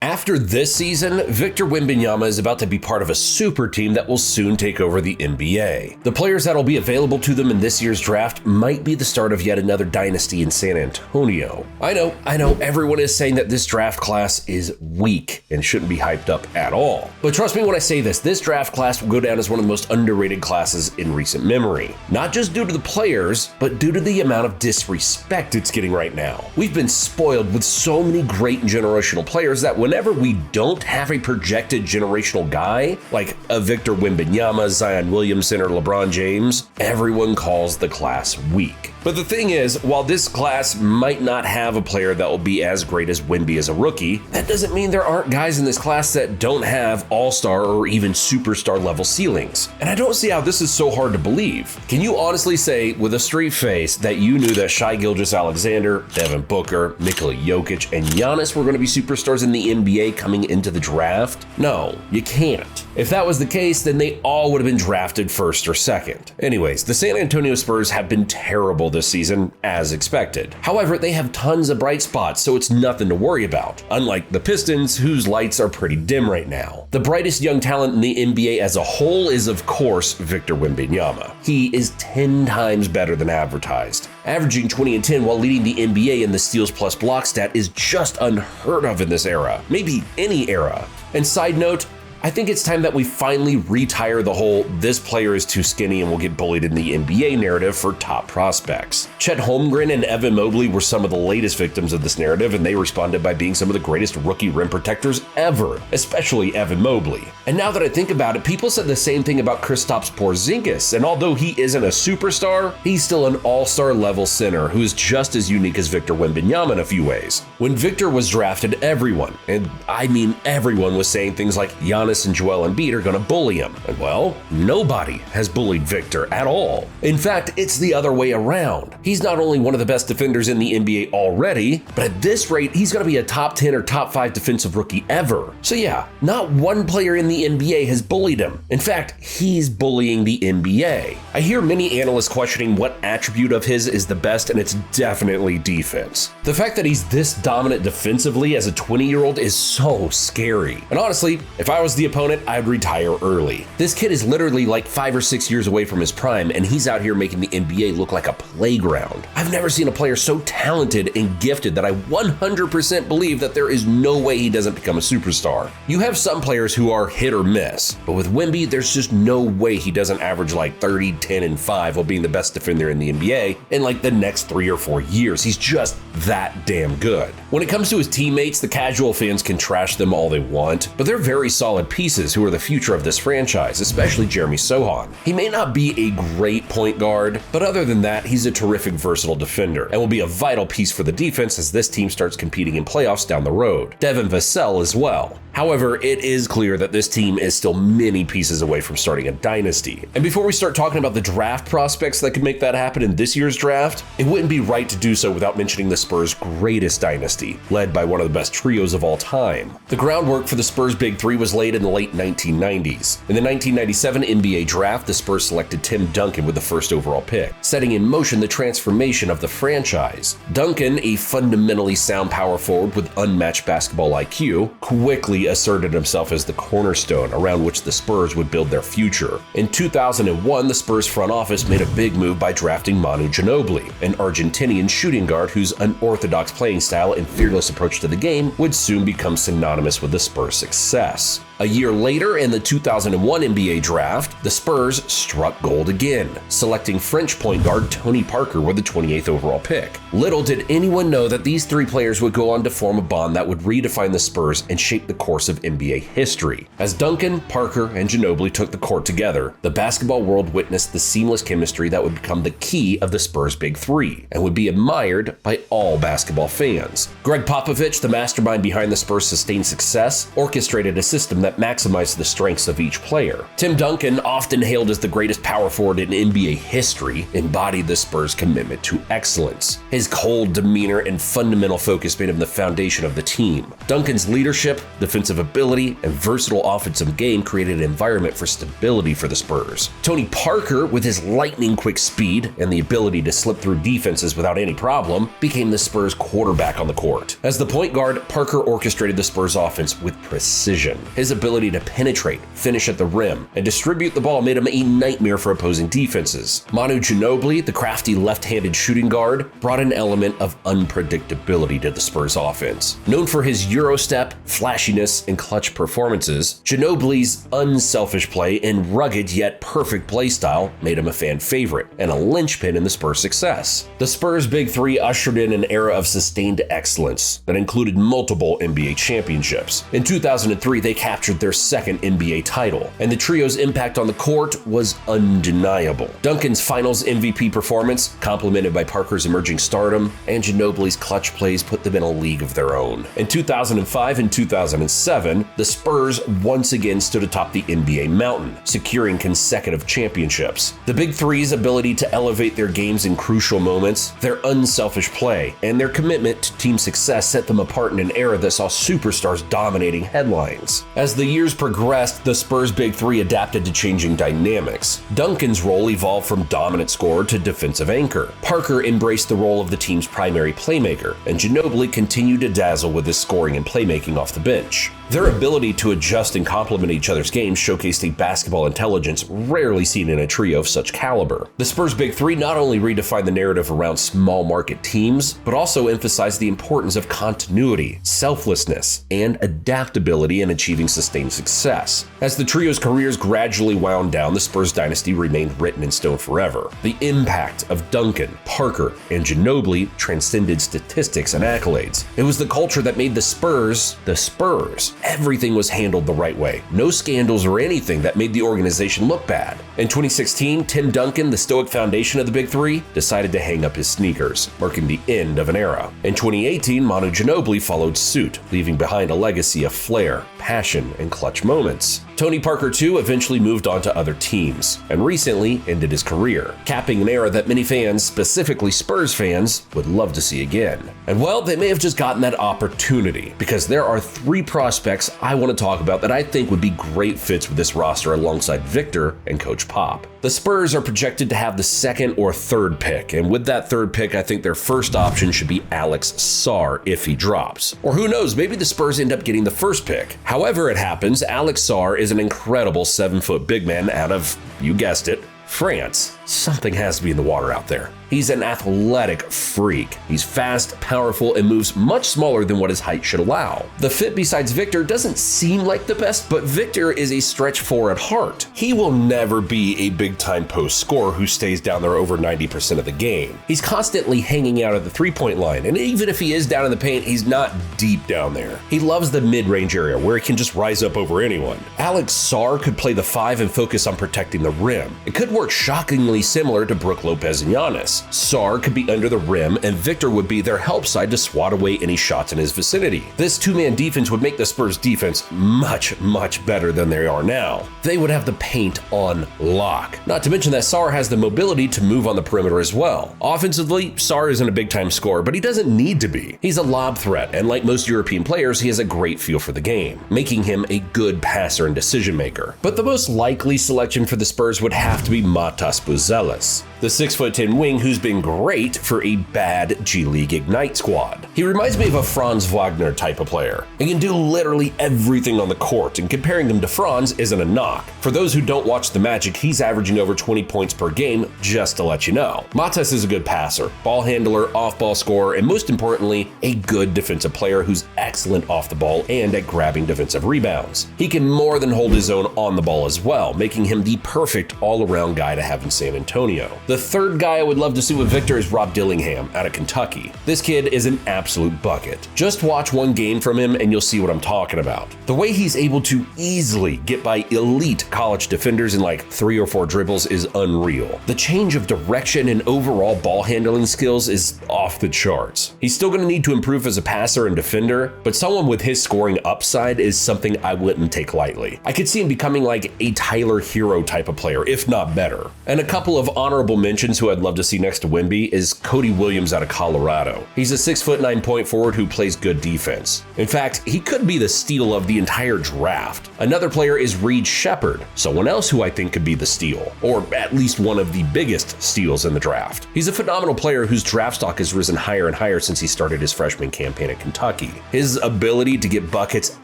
After this season, Victor Wembanyama is about to be part of a super team that will soon take over the NBA. The players that will be available to them in this year's draft might be the start of yet another dynasty in San Antonio. I know, everyone is saying that this draft class is weak and shouldn't be hyped up at all. But trust me when I say this draft class will go down as one of the most underrated classes in recent memory. Not just due to the players, but due to the amount of disrespect it's getting right now. We've been spoiled with so many great and generational players that whenever we don't have a projected generational guy, like a Victor Wembanyama, Zion Williamson, or LeBron James, everyone calls the class weak. But the thing is, while this class might not have a player that will be as great as Wemby as a rookie, that doesn't mean there aren't guys in this class that don't have all-star or even superstar level ceilings. And I don't see how this is so hard to believe. Can you honestly say with a straight face that you knew that Shai Gilgeous-Alexander, Devin Booker, Nikola Jokic, and Giannis were going to be superstars in the NBA coming into the draft? No, you can't. If that was the case, then they all would have been drafted first or second. Anyways, the San Antonio Spurs have been terrible this season, as expected. However, they have tons of bright spots, so it's nothing to worry about, unlike the Pistons, whose lights are pretty dim right now. The brightest young talent in the NBA as a whole is, of course, Victor Wembanyama. He is 10 times better than advertised. Averaging 20 and 10 while leading the NBA in the steals plus block stat is just unheard of in this era, maybe any era. And side note, I think it's time that we finally retire the whole "this player is too skinny and will get bullied in the NBA" narrative for top prospects. Chet Holmgren and Evan Mobley were some of the latest victims of this narrative, and they responded by being some of the greatest rookie rim protectors ever, especially Evan Mobley. And now that I think about it, people said the same thing about Kristaps Porzingis, and although he isn't a superstar, he's still an all-star level center who is just as unique as Victor Wembanyama in a few ways. When Victor was drafted, everyone, and I mean everyone, was saying things like Giannis and Joel Embiid are going to bully him. And well, nobody has bullied Victor at all. In fact, it's the other way around. He's not only one of the best defenders in the NBA already, but at this rate, he's going to be a top 10 or top 5 defensive rookie ever. So yeah, not one player in the NBA has bullied him. In fact, he's bullying the NBA. I hear many analysts questioning what attribute of his is the best, and it's definitely defense. The fact that he's this dominant defensively as a 20-year-old is so scary. And honestly, if I was the opponent, I'd retire early. This kid is literally like 5 or 6 years away from his prime, and he's out here making the NBA look like a playground. I've never seen a player so talented and gifted that I 100% believe that there is no way he doesn't become a superstar. You have some players who are hit or miss, but with Wemby, there's just no way he doesn't average like 30, 10, and 5 while being the best defender in the NBA in like the next 3 or 4 years. He's just that damn good. When it comes to his teammates, the casual fans can trash them all they want, but they're very solid pieces who are the future of this franchise, especially Jeremy Sohan. He may not be a great point guard, but other than that, he's a terrific versatile defender and will be a vital piece for the defense as this team starts competing in playoffs down the road. Devin Vassell as well. However, it is clear that this team is still many pieces away from starting a dynasty. And before we start talking about the draft prospects that could make that happen in this year's draft, it wouldn't be right to do so without mentioning the Spurs' greatest dynasty, led by one of the best trios of all time. The groundwork for the Spurs' Big Three was laid in the late 1990s. In the 1997 NBA draft, the Spurs selected Tim Duncan with the first overall pick, setting in motion the transformation of the franchise. Duncan, a fundamentally sound power forward with unmatched basketball IQ, quickly asserted himself as the cornerstone around which the Spurs would build their future. In 2001, the Spurs front office made a big move by drafting Manu Ginobili, an Argentinian shooting guard whose unorthodox playing style and fearless approach to the game would soon become synonymous with the Spurs' success. A year later, in the 2001 NBA draft, the Spurs struck gold again, selecting French point guard Tony Parker with the 28th overall pick. Little did anyone know that these three players would go on to form a bond that would redefine the Spurs and shape the course of NBA history. As Duncan, Parker, and Ginobili took the court together, the basketball world witnessed the seamless chemistry that would become the key of the Spurs' Big Three and would be admired by all basketball fans. Greg Popovich, the mastermind behind the Spurs' sustained success, orchestrated a system that maximized the strengths of each player. Tim Duncan, often hailed as the greatest power forward in NBA history, embodied the Spurs' commitment to excellence. His cold demeanor and fundamental focus made him the foundation of the team. Duncan's leadership, defensive defensive ability and versatile offensive game created an environment for stability for the Spurs. Tony Parker, with his lightning-quick speed and the ability to slip through defenses without any problem, became the Spurs quarterback on the court. As the point guard, Parker orchestrated the Spurs offense with precision. His ability to penetrate, finish at the rim, and distribute the ball made him a nightmare for opposing defenses. Manu Ginobili, the crafty left-handed shooting guard, brought an element of unpredictability to the Spurs offense. Known for his Euro step, flashiness, and clutch performances, Ginobili's unselfish play and rugged yet perfect play style made him a fan favorite and a linchpin in the Spurs' success. The Spurs' Big Three ushered in an era of sustained excellence that included multiple NBA championships. In 2003, they captured their second NBA title, and the trio's impact on the court was undeniable. Duncan's Finals MVP performance, complemented by Parker's emerging stardom, and Ginobili's clutch plays put them in a league of their own. In 2005 and 2007, the Spurs once again stood atop the NBA mountain, securing consecutive championships. The Big Three's ability to elevate their games in crucial moments, their unselfish play, and their commitment to team success set them apart in an era that saw superstars dominating headlines. As the years progressed, the Spurs' Big Three adapted to changing dynamics. Duncan's role evolved from dominant scorer to defensive anchor. Parker embraced the role of the team's primary playmaker, and Ginobili continued to dazzle with his scoring and playmaking off the bench. Their ability to adjust and complement each other's games showcased a basketball intelligence rarely seen in a trio of such caliber. The Spurs' Big Three not only redefined the narrative around small market teams, but also emphasized the importance of continuity, selflessness, and adaptability in achieving sustained success. As the trio's careers gradually wound down, the Spurs dynasty remained written in stone forever. The impact of Duncan, Parker, and Ginobili transcended statistics and accolades. It was the culture that made the Spurs the Spurs. Everything was handled the right way. No scandals or anything that made the organization look bad. In 2016, Tim Duncan, the stoic foundation of the Big Three, decided to hang up his sneakers, marking the end of an era. In 2018, Manu Ginobili followed suit, leaving behind a legacy of flair, passion, and clutch moments. Tony Parker, too, eventually moved on to other teams, and recently ended his career, capping an era that many fans, specifically Spurs fans, would love to see again. And well, they may have just gotten that opportunity, because there are three prospects I want to talk about that I think would be great fits with this roster alongside Victor and Coach Pop. The Spurs are projected to have the second or third pick, and with that third pick, I think their first option should be Alex Sarr if he drops. Or who knows, maybe the Spurs end up getting the first pick. However it happens, Alex Sarr is an incredible 7-foot big man out of, you guessed it, France. Something has to be in the water out there. He's an athletic freak. He's fast, powerful, and moves much smaller than what his height should allow. The fit besides Victor doesn't seem like the best, but Victor is a stretch four at heart. He will never be a big-time post scorer who stays down there over 90% of the game. He's constantly hanging out at the three-point line, and even if he is down in the paint, he's not deep down there. He loves the mid-range area where he can just rise up over anyone. Alex Sarr could play the 5 and focus on protecting the rim. It could work shockingly similar to Brook Lopez and Giannis. Sarr could be under the rim, and Victor would be their help side to swat away any shots in his vicinity. This two-man defense would make the Spurs defense much, much better than they are now. They would have the paint on lock. Not to mention that Sarr has the mobility to move on the perimeter as well. Offensively, Sarr isn't a big-time scorer, but he doesn't need to be. He's a lob threat, and like most European players, he has a great feel for the game, making him a good passer and decision-maker. But the most likely selection for the Spurs would have to be Matas Buzelis, the 6'10" wing who's been great for a bad G League Ignite squad. He reminds me of a Franz Wagner type of player. He can do literally everything on the court, and comparing him to Franz isn't a knock. For those who don't watch the Magic, he's averaging over 20 points per game, just to let you know. Matas is a good passer, ball handler, off-ball scorer, and most importantly, a good defensive player who's excellent off the ball and at grabbing defensive rebounds. He can more than hold his own on the ball as well, making him the perfect all-around guy to have in San Antonio. The third guy I would love to see with Victor is Rob Dillingham out of Kentucky. This kid is an absolute bucket. Just watch one game from him and you'll see what I'm talking about. The way he's able to easily get by elite college defenders in like 3 or 4 dribbles is unreal. The change of direction and overall ball handling skills is off the charts. He's still going to need to improve as a passer and defender, but someone with his scoring upside is something I wouldn't take lightly. I could see him becoming like a Tyler Hero type of player, if not better. And a couple of honorable mentions who I'd love to see next next to Wemby is Cody Williams out of Colorado. He's a 6'9" point forward who plays good defense. In fact, he could be the steal of the entire draft. Another player is Reed Shepherd, someone else who I think could be the steal, or at least one of the biggest steals in the draft. He's a phenomenal player whose draft stock has risen higher and higher since he started his freshman campaign at Kentucky. His ability to get buckets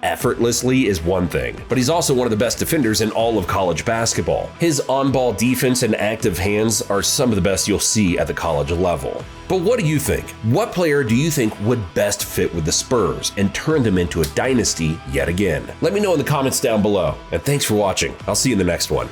effortlessly is one thing, but he's also one of the best defenders in all of college basketball. His on-ball defense and active hands are some of the best you'll see at the college level. But what do you think? What player do you think would best fit with the Spurs and turn them into a dynasty yet again? Let me know in the comments down below, and thanks for watching. I'll see you in the next one.